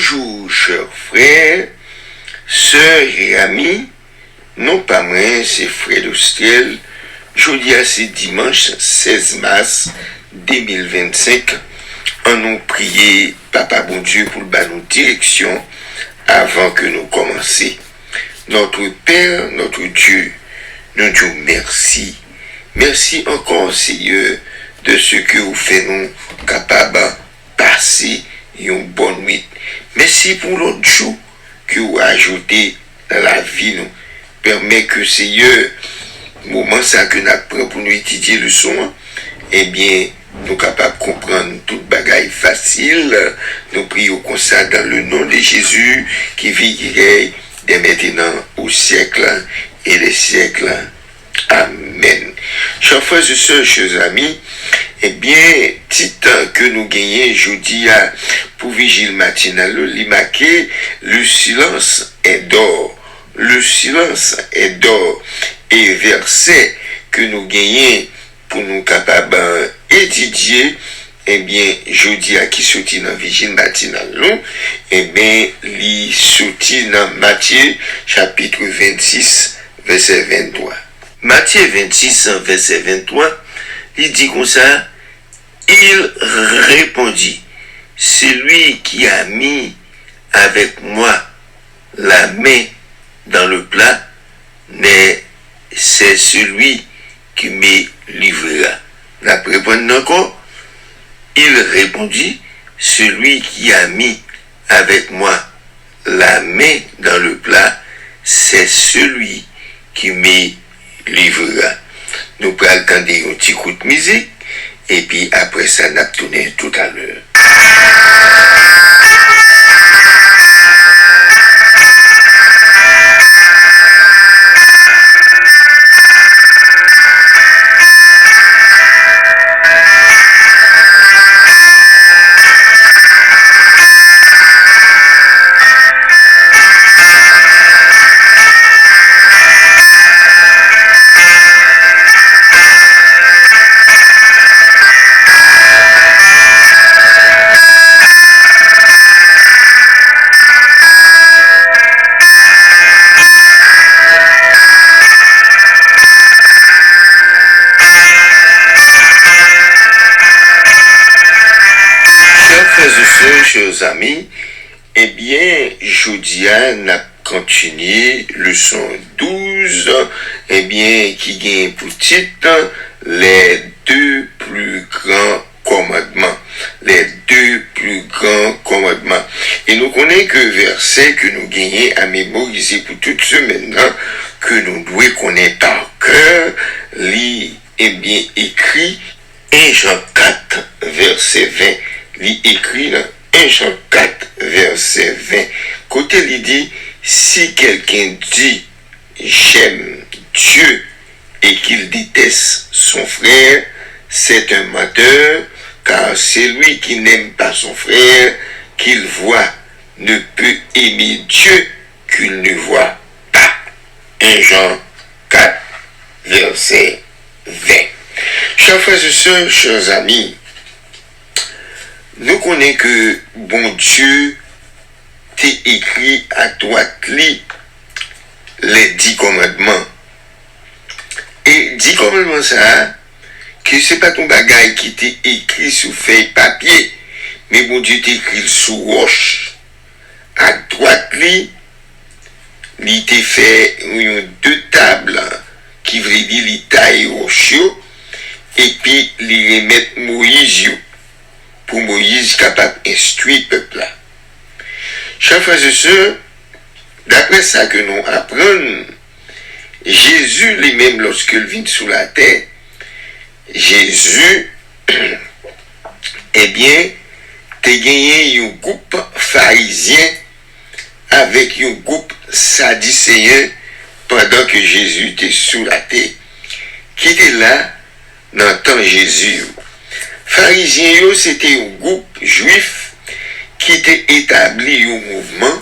Bonjour, chers frères, sœurs et amis. Non pas moi, c'est Fred Ostiel. Jeudi à ce dimanche 16 mars 2025. On nous prier, Papa bon Dieu, pour le nos direction avant que nous commencions. Notre Père, notre Dieu, nous disons merci. Merci encore, Seigneur, de ce que vous faites nous capables de passer une bonne nuit. Merci pour l'autre jour que vous ajoutez dans la vie nous. Permet que, Seigneur, moment ça que nous pris pour nous étudier le son, eh bien, nous capables de comprendre toute bagaille facile. Nous prions comme ça dans le nom de Jésus qui vit dès maintenant au siècle et les siècles. Amen. Chers frères et sœurs, chers amis, eh bien, titre que nous gagnons jeudi pour vigile matinale, l'immaqué, le silence est d'or. Le silence est d'or. Et verset que nous gagnons pour nous capables d'étudier, eh bien, jeudi à qui sorti dans vigile matinale, eh bien, il sorti dans Matthieu, chapitre 26, verset 23. Matthieu 26, verset 23, il dit comme ça, il répondit, celui qui a mis avec moi la main dans le plat, c'est celui qui me livrera. La répondre encore, il répondit, celui qui a mis avec moi la main dans le plat, c'est celui qui me livrera. Nous prenons attendre un petit coup de musique et puis après ça, nous tourner tout à l'heure. Chers amis, eh bien, jeudi on a continué leçon 12, eh bien, qui gagne pour titre les deux plus grands commandements. Les deux plus grands commandements. Et nous connaissons que verset que nous gagnons à mémoriser pour toute semaine, que nous devons connaître par cœur, eh bien, écrit 1 Jean 4, verset 20. Il écrit dans 1 Jean 4, verset 20. Côté il dit, si quelqu'un dit j'aime Dieu et qu'il déteste son frère, c'est un menteur, car celui qui n'aime pas son frère qu'il voit ne peut aimer Dieu qu'il ne voit pas. 1 Jean 4, verset 20. Chers frères et sœurs, chers amis, nous connaissons que bon Dieu t'a écrit à droite les 10 commandements. Et 10 commandements ça, que c'est pas ton bagage qui t'est écrit sur feuille papier, mais bon Dieu t'a écrit sur roche. À droite il t'a fait deux tables qui veut dire il taille roche et puis il remet Moïse pour Moïse capable d'instruire le peuple là. Chers frères et sœurs, d'après ça que nous apprenons, Jésus lui-même lorsqu'il vient sur la terre, Jésus, eh bien, t'as gagné un groupe pharisien avec un groupe sadducéen pendant que Jésus était sur la terre. Qui était là dans le temps de Jésus. Pharisiens, c'était un groupe juif qui était établi au mouvement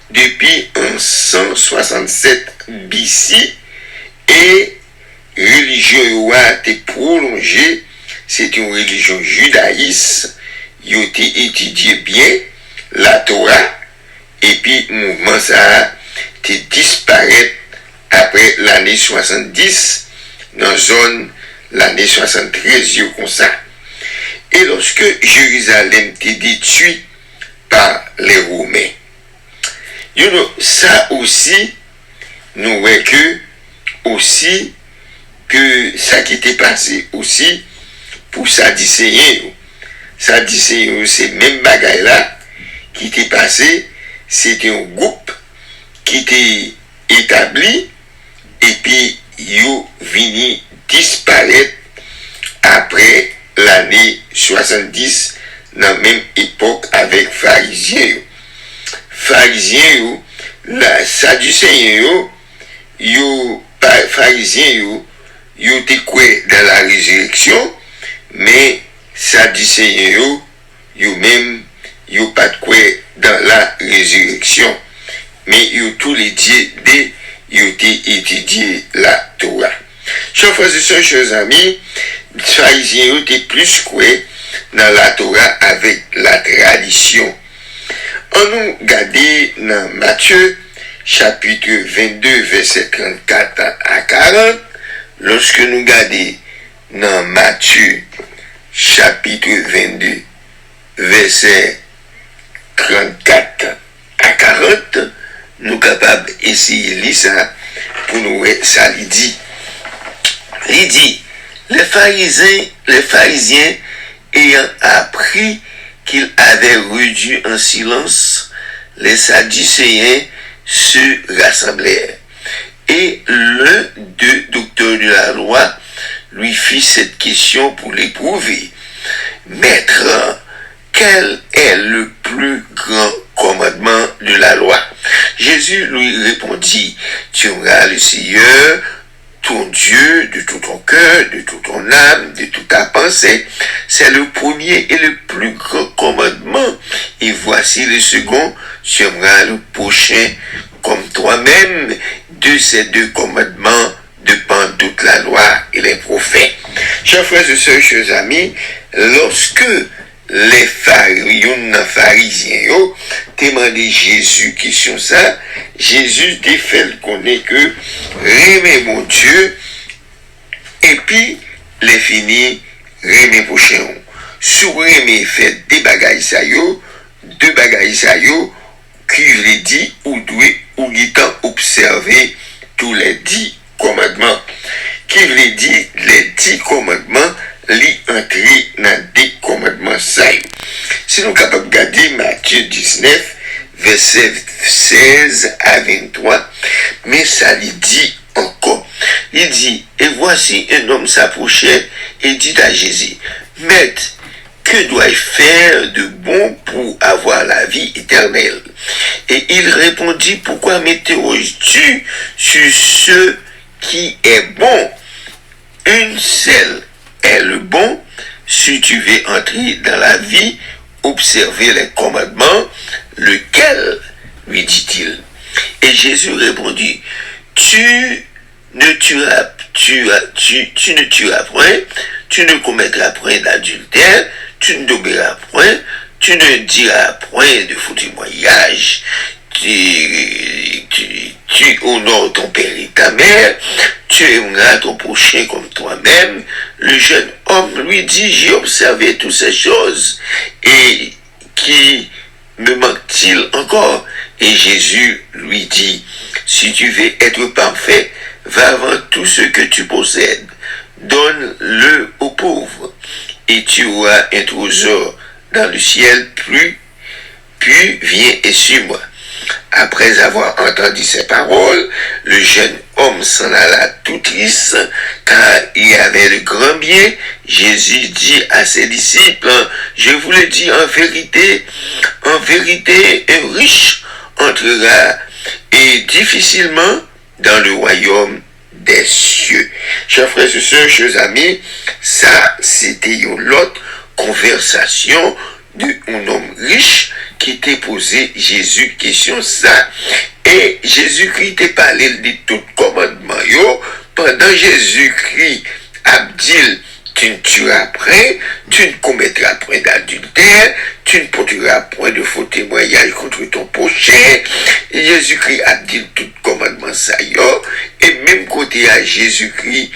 depuis 167 BC et religion a été prolongée. C'est une religion judaïste. Il a été étudié bien la Torah, et puis mouvement ça te disparaît après l'année 70 dans zone l'année 73 yo comme ça. Et lorsque Jérusalem était détruit par les Romains, ça aussi nous voyons que ça qui était passé aussi pour Sadducéens. Sadducéens, c'est même bagaille là qui était passé, c'était un groupe qui était établi et puis yo vini disparaître après l'année 70 dans la même époque avec pharisiens. Pharisiens, la Sadducéens, pharisiens, yo te quoi dans la résurrection, mais Sadducéens, yo même, yo pas de quoi dans la résurrection, mais yo tous les dieux yo te étudié la Torah. Chers frères et sœurs, chers amis, les pharisiens étaient plus quoi dans la Torah avec la tradition. On nous regarde dans Matthieu, chapitre 22, verset 34 à 40, lorsque nous regardons dans Matthieu, chapitre 22, verset 34 à 40, nous sommes capables d'essayer de lire ça pour nous voir ça. Il dit, les pharisiens ayant appris qu'ils avaient réduit en silence, les Sadducéens se rassemblèrent. Et l'un d'eux, docteur de la loi, lui fit cette question pour l'éprouver. Maître, quel est le plus grand commandement de la loi? Jésus lui répondit, tu aimeras le Seigneur, ton Dieu, de tout ton cœur, de toute ton âme, de toute ta pensée. C'est le premier et le plus grand commandement. Et voici le second, tu aimeras le prochain comme toi-même. De ces deux commandements dépend toute la loi et les prophètes. Chers frères et sœurs, chers amis, lorsque les pharisiens demandé Jésus question ça, Jésus te fait connaître que aimer mon Dieu et puis les fini aimer prochain. Sous aimer fait des bagailles ça yo, deux bagailles ça yo qui veut dire ou doit ou guitant observer tous les 10 commandements. Qui veut dire les 10 commandements li entrer dans des commandements ça. Si nous capables de regarder Matthieu 19 verset 16 à 23, mais ça lui dit encore. Il dit, et voici un homme s'approchait et dit à Jésus, Maître, que dois-je faire de bon pour avoir la vie éternelle? Et il répondit, pourquoi m'interroges-tu sur ce qui est bon? Une seule est le bon, si tu veux entrer dans la vie, observer les commandements, lequel, lui dit-il. Et Jésus répondit, tu ne tueras point, tu ne commettras point d'adultère, tu ne t'obéiras point, tu ne diras point de faux témoignage, tu honores ton père et ta mère, tu aimeras ton prochain comme toi-même. Le jeune homme lui dit, j'ai observé toutes ces choses, et qui me manque-t-il encore? Et Jésus lui dit, si tu veux être parfait, va vendre tout ce que tu possèdes, donne-le aux pauvres, et tu auras un trésor dans le ciel, puis viens et suis-moi. Après avoir entendu ces paroles, le jeune homme s'en alla tout triste, car il avait de grands biens. Jésus dit à ses disciples, je vous le dis en vérité, un riche entrera et difficilement dans le royaume des cieux. Chers frères et sœurs, chers amis, ça c'était une autre conversation d'un homme riche qui était posé Jésus question ça. Et Jésus-Christ était parlé de tout commandement. Pendant Jésus-Christ a dit tu ne tueras point, tu ne commettras point d'adultère, tu ne porteras point de faux témoignages contre ton prochain. Jésus-Christ a dit tout commandement ça yo, et même côté à Jésus-Christ,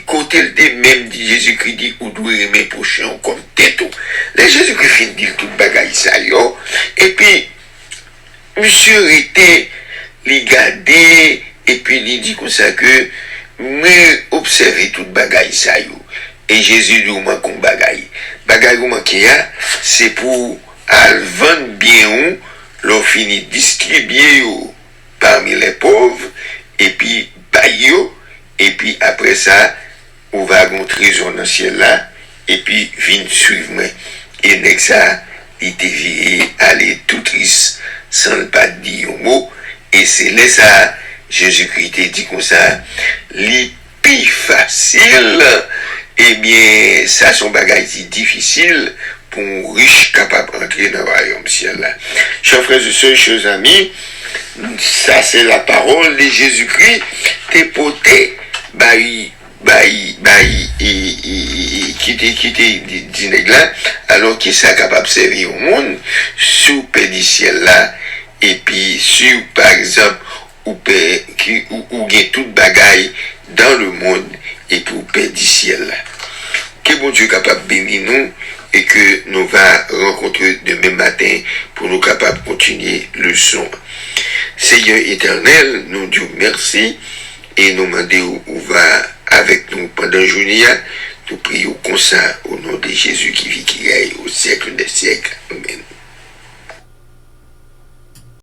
côté le même dit Jésus-Christ dit ou doit aimer prochain comme tête. Les Jésus-Christ fin dit tout bagaille ça yo, et puis monsieur était regardé, et puis il dit comme ça que mais observer toute bagaille ça yo. Et Jésus dit ou man kon bagaille. Bagaille ou man ki a, c'est pour al vendre bien ou, l'on finit distribuer ou parmi les pauvres, et puis bailler, et puis après ça, on va avoir un trésor dans le ciel là, et puis vin suivre moi. Et nek ça, il te viré aller tout triste, sans le pas dire un mot, et c'est là ça, Jésus-Christ te dit comme ça, li pi facile, eh bien, ça, son bagage difficile pour un riche capable d'entrer dans le royaume ciel là. Chers frères et sœurs, chers amis, ça c'est la parole de Jésus-Christ, t'es porté, qui te là, alors qu'il est capable de servir au monde, sous paix du ciel là, et puis sur, par exemple, ou gagne toute bagaille dans le monde, et pour paix du ciel là. Que bon Dieu capable de bénir nous et que nous va rencontrer demain matin pour nous capables de continuer le son. Seigneur éternel, nous disons merci et nous demandons où va avec nous pendant la journée. Nous prions comme ça au nom de Jésus qui vit, qui règne au siècle des siècles. Amen.